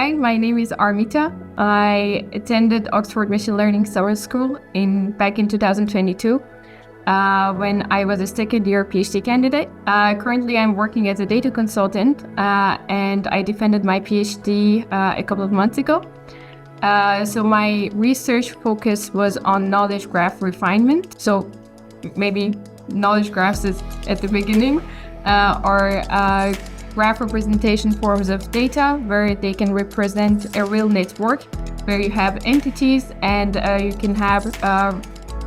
Hi, my name is Armita. I attended Oxford Machine Learning Summer School back in 2022 when I was a second year PhD candidate. Currently, I'm working as a data consultant and I defended my PhD a couple of months ago. So my research focus was on knowledge graph refinement. So maybe knowledge graphs is at the beginning, or graph representation forms of data where they can represent a real network where you have entities and you can have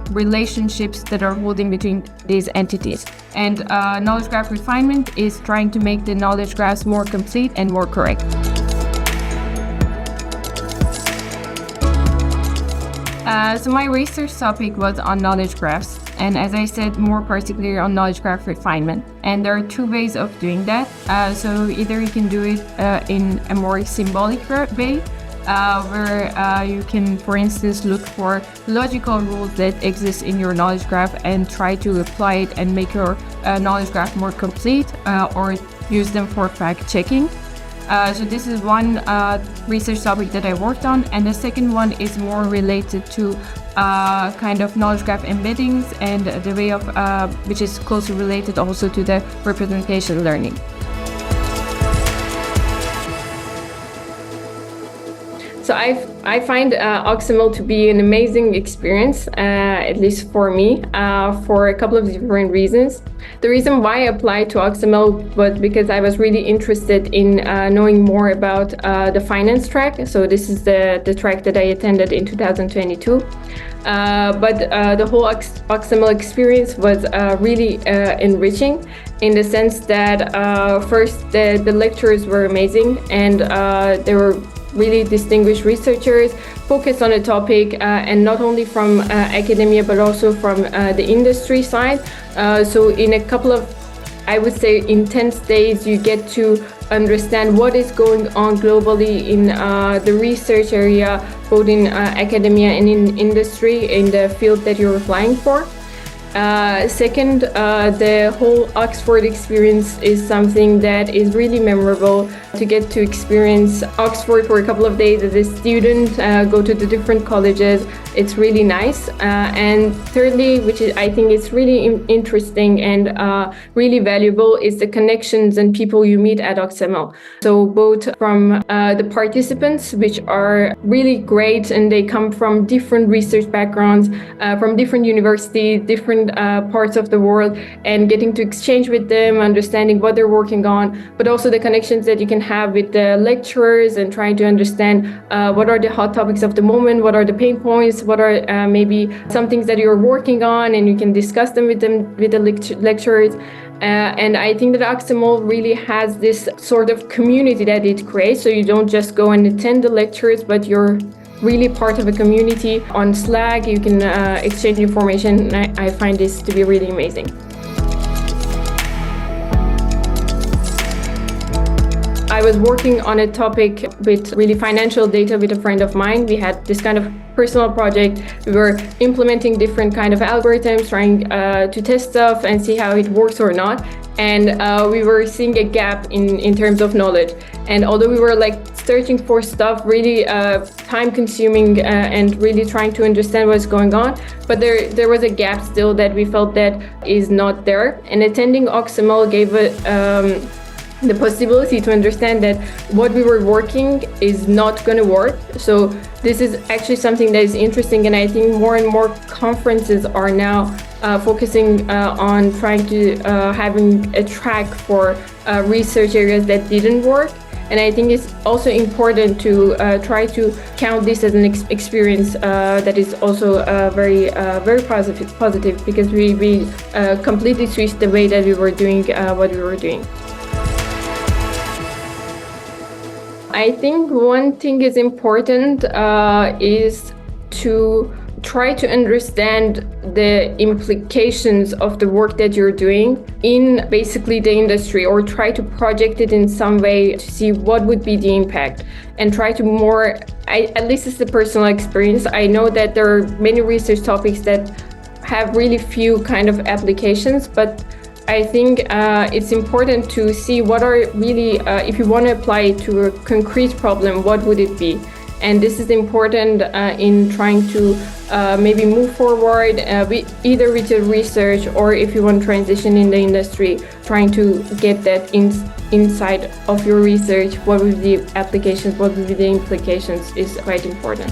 relationships that are holding between these entities. And knowledge graph refinement is trying to make the knowledge graphs more complete and more correct. So my research topic was on knowledge graphs, and as I said, more particularly on knowledge graph refinement. And there are two ways of doing that. So either you can do it in a more symbolic way, where you can, for instance, look for logical rules that exist in your knowledge graph and try to apply it and make your knowledge graph more complete, or use them for fact checking. So this is one research topic that I worked on, and the second one is more related to kind of knowledge graph embeddings and the way of which is closely related also to the representation learning. So I find OxML to be an amazing experience, at least for me, for a couple of different reasons. The reason why I applied to OxML was because I was really interested in knowing more about the finance track. So this is the track that I attended in 2022. But the whole OxML experience was really enriching in the sense that first the lectures were amazing, and they were really distinguished researchers focused on a topic, and not only from academia but also from the industry side. So in a couple of, I would say, intense days, you get to understand what is going on globally in the research area, both in academia and in industry, in the field that you're applying for. Second, the whole Oxford experience is something that is really memorable. To get to experience Oxford for a couple of days as a student, go to the different colleges, it's really nice. And thirdly, which I think is really interesting and really valuable, is the connections and people you meet at OxML. So both from the participants, which are really great, and they come from different research backgrounds, from different universities, different parts of the world, and getting to exchange with them, understanding what they're working on, but also the connections that you can have with the lecturers and trying to understand what are the hot topics of the moment, what are the pain points, what are maybe some things that you're working on, and you can discuss them with the lecturers. And I think that OxML really has this sort of community that it creates. So you don't just go and attend the lectures, but you're really part of a community. On Slack, you can exchange information. I find this to be really amazing. I was working on a topic with really financial data with a friend of mine. We had this kind of personal project. We were implementing different kind of algorithms, trying to test stuff and see how it works or not. And we were seeing a gap in terms of knowledge. And although we were like searching for stuff, really time consuming and really trying to understand what's going on, but there was a gap still that we felt that is not there. And attending OxML gave the possibility to understand that what we were working is not going to work. So this is actually something that is interesting, and I think more and more conferences are now focusing on trying to having a track for research areas that didn't work. And I think it's also important to try to count this as an experience that is also very positive, because we completely switched the way that we were doing what we were doing. I think one thing is important is to try to understand the implications of the work that you're doing in basically the industry, or try to project it in some way to see what would be the impact, and try to more, at least it's the personal experience. I know that there are many research topics that have really few kind of applications, but I think it's important to see what are really, if you want to apply it to a concrete problem, what would it be? And this is important in trying to maybe move forward either with your research, or if you want to transition in the industry, trying to get that inside of your research, what would be the applications, what would be the implications is quite important.